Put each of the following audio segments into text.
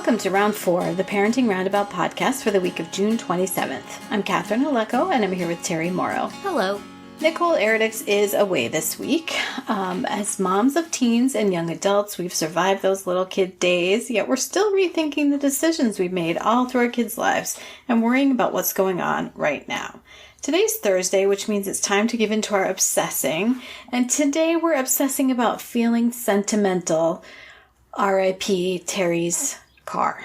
Welcome to Round 4 of the Parenting Roundabout podcast for the week of June 27th. I'm Catherine Aleko, and I'm here with Terry Morrow. Hello. Nicole Eridix is away this week. As moms of teens and young adults, we've survived those little kid days, yet we're still rethinking the decisions we've made all through our kids' lives and worrying about what's going on right now. Today's Thursday, which means it's time to give into our obsessing, and today we're obsessing about feeling sentimental. R.I.P. Terry's car.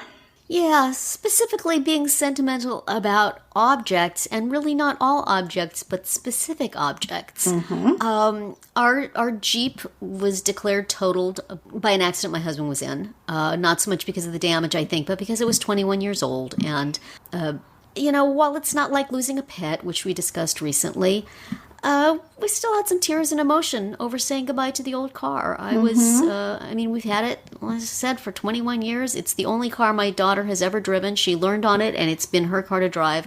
Yeah, specifically being sentimental about objects, and really not all objects, but specific objects. Mm-hmm. Our Jeep was declared totaled by an accident my husband was in. Not so much because of the damage, I think, but because it was 21 years old. And, while it's not like losing a pet, which we discussed recently, we still had some tears and emotion over saying goodbye to the old car. We've had it, like I said, for 21 years. It's the only car my daughter has ever driven. She learned on it, and it's been her car to drive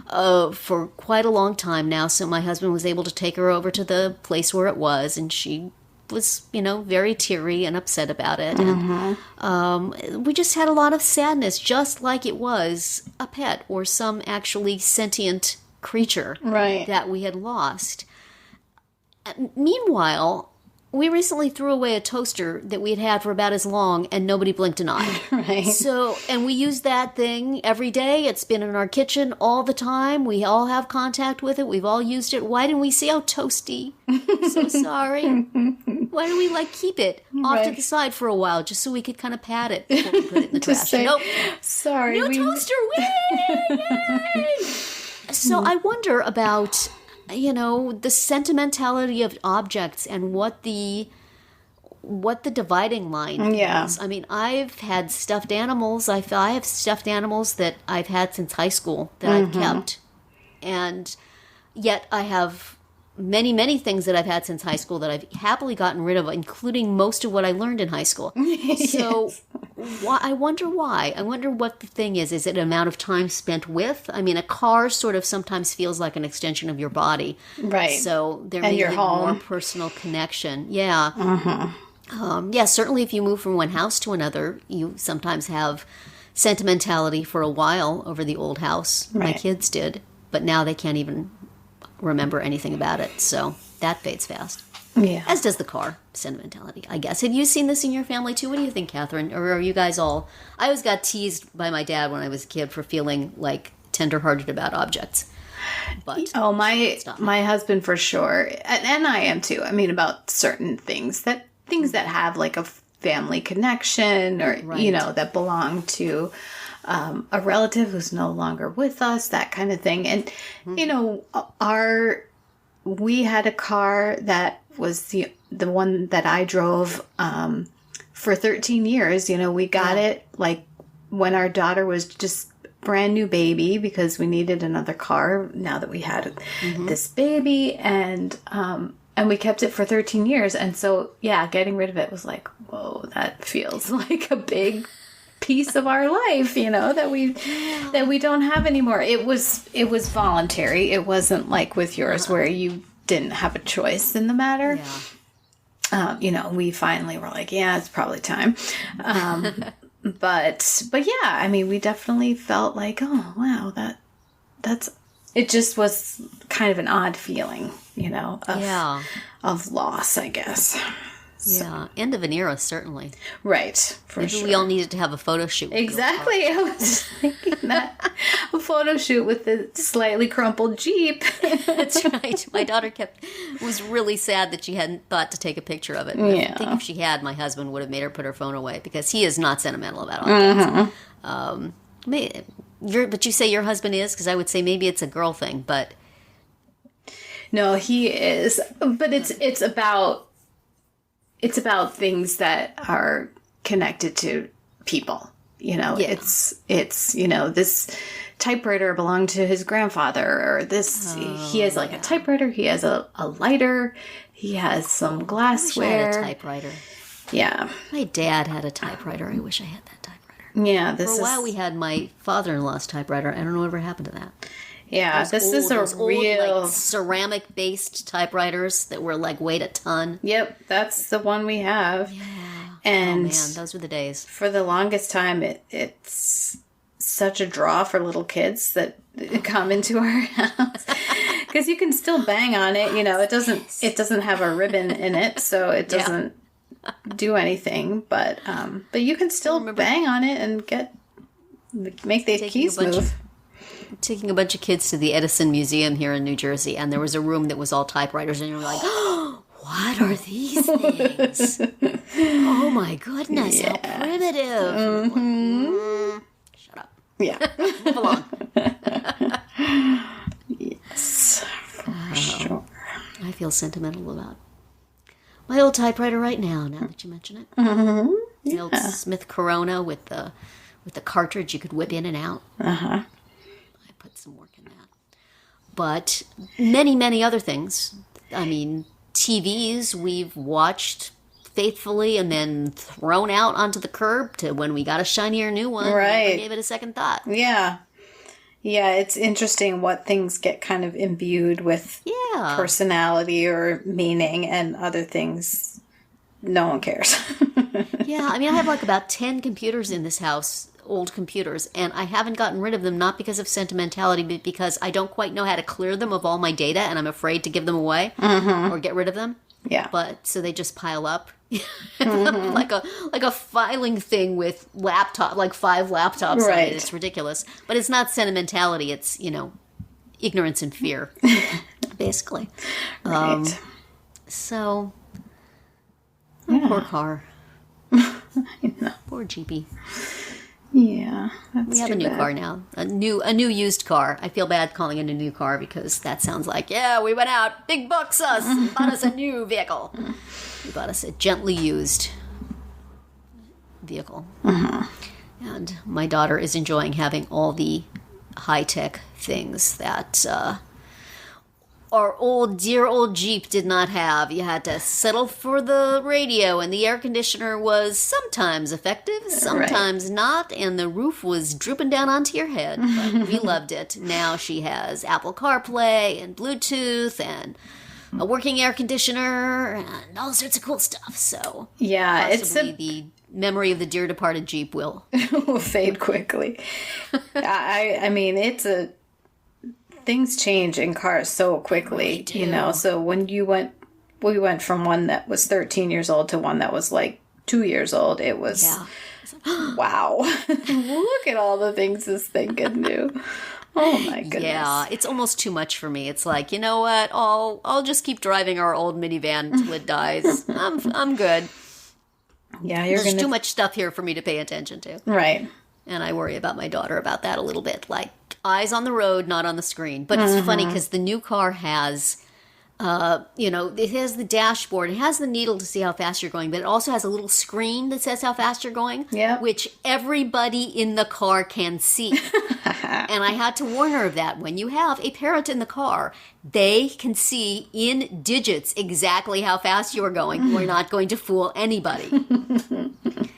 for quite a long time now. So my husband was able to take her over to the place where it was, and she was, very teary and upset about it. And we just had a lot of sadness, just like it was a pet or some actually sentient creature that we had lost. Meanwhile, we recently threw away a toaster that we had had for about as long, and nobody blinked an eye. Right. So, and we use that thing every day. It's been in our kitchen all the time. We all have contact with it. We've all used it. Why didn't we see how toasty? I'm so sorry. Why don't we keep it off to the side for a while, just so we could kind of pat it before we put it in the trash? Say, sorry. No toaster. Yay! So I wonder about, the sentimentality of objects and what the dividing line is. I mean, I've had stuffed animals. I have stuffed animals that I've had since high school that I've kept. And yet I have many, many things that I've had since high school that I've happily gotten rid of, including most of what I learned in high school. So I wonder why. I wonder what the thing is. Is it an amount of time spent with? I mean, a car sort of sometimes feels like an extension of your body. Right. So there may be a more personal connection. Yeah. Certainly if you move from one house to another, you sometimes have sentimentality for a while over the old house. Right. My kids did, but now they can't even remember anything about it, so that fades fast. Yeah. As does the car sentimentality, I guess. Have you seen this in your family too? What do you think, Catherine? Or are you guys all... I always got teased by my dad when I was a kid for feeling tender-hearted about objects. But my husband for sure, and I am too. I mean, about certain things that have a family connection, or that belong to a relative who's no longer with us, that kind of thing. And, we had a car that was the one that I drove for 13 years. We got it when our daughter was just brand new baby, because we needed another car now that we had this baby, and we kept it for 13 years. And so, getting rid of it was whoa, that feels like a big piece of our life, that we don't have anymore. It was voluntary. It wasn't like with yours where you didn't have a choice in the matter. We finally were it's probably time. But I mean, we definitely felt oh wow, that's it. Just was kind of an odd feeling, of loss, I guess. Yeah, end of an era, certainly. Right, for Maybe sure. we all needed to have a photo shoot. Exactly, I was thinking that. A photo shoot with the slightly crumpled Jeep. That's right. My daughter was really sad that she hadn't thought to take a picture of it. Yeah. I think if she had, my husband would have made her put her phone away, because he is not sentimental about objects. But you say your husband is? Because I would say maybe it's a girl thing, but... No, he is. But it's about things that are connected to people. It's this typewriter belonged to his grandfather, or this he has a typewriter, he has a lighter, he has some glassware. I wish I had a typewriter. Yeah. My dad had a typewriter. I wish I had that typewriter. Yeah, For a while we had my father-in-law's typewriter. I don't know whatever happened to that. Yeah, this is a real old, ceramic-based typewriters that were weighed a ton. Yep, that's the one we have. Yeah. And man, those were the days. For the longest time, it's such a draw for little kids that come into our house. Because you can still bang on it. You know, it doesn't have a ribbon in it, so it doesn't do anything. But you can still bang on it and make the keys move. Taking a bunch of kids to the Edison Museum here in New Jersey, and there was a room that was all typewriters, and you're like, oh, what are these things? Oh my goodness, how primitive. Mm-hmm. Shut up. Yeah. Move along. Yes, for sure. I feel sentimental about my old typewriter right now that you mention it. Mm-hmm. The old Smith Corona with the cartridge you could whip in and out. Uh-huh. Put some work in that. But many, many other things. I mean, TVs we've watched faithfully and then thrown out onto the curb to when we got a shinier new one. Right. Never gave it a second thought. Yeah. Yeah, it's interesting what things get kind of imbued with personality or meaning, and other things no one cares. Yeah, I mean, I have like about 10 computers in this house, old computers, and I haven't gotten rid of them, not because of sentimentality, but because I don't quite know how to clear them of all my data, and I'm afraid to give them away or get rid of them. Yeah. But so they just pile up. like a filing thing with laptop, like 5 laptops on it. It's ridiculous. But it's not sentimentality, it's, ignorance and fear, basically. Right. So, poor car. Poor GP. Yeah, that's we have a new car now, a new used car. I feel bad calling it a new car because that sounds like, we went out, big bucks us, and bought us a new vehicle. We bought us a gently used vehicle. And my daughter is enjoying having all the high-tech things that our dear old Jeep did not have. You had to settle for the radio, and the air conditioner was sometimes effective, sometimes not, and the roof was drooping down onto your head. But we loved it. Now she has Apple CarPlay and Bluetooth and a working air conditioner and all sorts of cool stuff. So possibly the memory of the dear departed Jeep will fade quickly. I mean, things change in cars so quickly, so when we went from one that was 13 years old to one that was like 2 years old, it was, wow, look at all the things this thing can do. Oh my goodness. Yeah, it's almost too much for me. It's like, you know what, I'll just keep driving our old minivan until it dies. I'm good. Yeah, There's too much stuff here for me to pay attention to. Right. And I worry about my daughter about that a little bit. Like, eyes on the road, not on the screen. But it's funny because the new car has, it has the dashboard. It has the needle to see how fast you're going. But it also has a little screen that says how fast you're going. Yeah. Which everybody in the car can see. And I had to warn her of that. When you have a parent in the car, they can see in digits exactly how fast you're going. We're not going to fool anybody.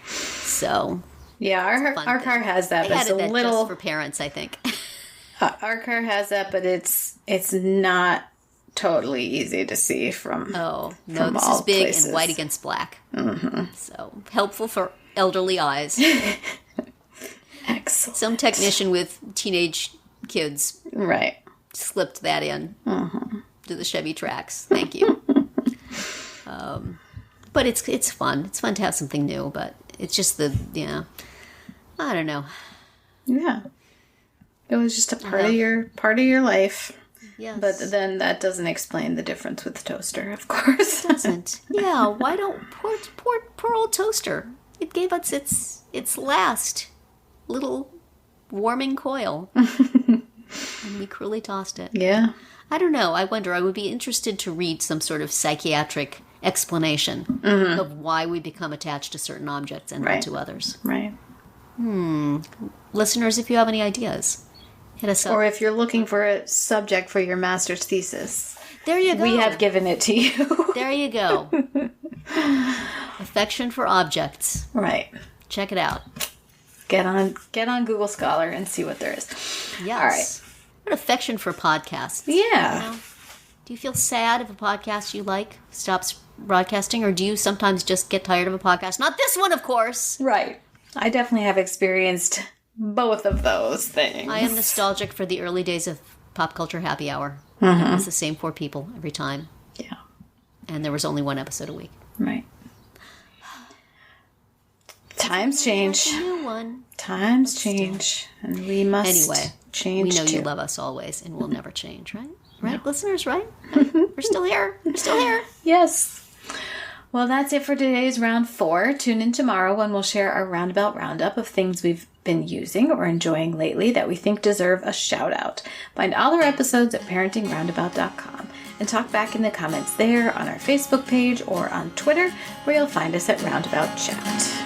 So... yeah, our car has that, but it's a little just for parents, I think. Our car has that, but it's not totally easy to see from. Oh no, this is big places. And white against black, so helpful for elderly eyes. Excellent. Some technician with teenage kids, slipped that in to the Chevy Trax. Thank you. But it's fun. It's fun to have something new, but. It's just I don't know. Yeah. It was just a part of your life. Yes. But then that doesn't explain the difference with the toaster, of course. It doesn't. Yeah, why don't poor old toaster. It gave us its last little warming coil. And we cruelly tossed it. Yeah. I don't know. I wonder, I would be interested to read some sort of psychiatric explanation of why we become attached to certain objects and not to others. Right. Listeners, if you have any ideas, hit us up. Or if you're looking for a subject for your master's thesis. There you go. We have given it to you. There you go. Affection for objects. Right. Check it out. Get on Google Scholar and see what there is. Yes. All right. What affection for podcasts. Yeah. Do you feel sad if a podcast you like stops broadcasting, or do you sometimes just get tired of a podcast? Not this one, of course. Right. I definitely have experienced both of those things. I am nostalgic for the early days of Pop Culture Happy Hour. It was the same 4 people every time. Yeah. And there was only 1 episode a week. Right. Times change. New one. Times change. And we must change we know too. you love us always, and we'll never change, right? Right, listeners, right? We're still here. We're still here. Yes. Well, that's it for today's round 4. Tune in tomorrow when we'll share our roundabout roundup of things we've been using or enjoying lately that we think deserve a shout out. Find all our episodes at parentingroundabout.com and talk back in the comments there, on our Facebook page, or on Twitter, where you'll find us at Roundabout Chat.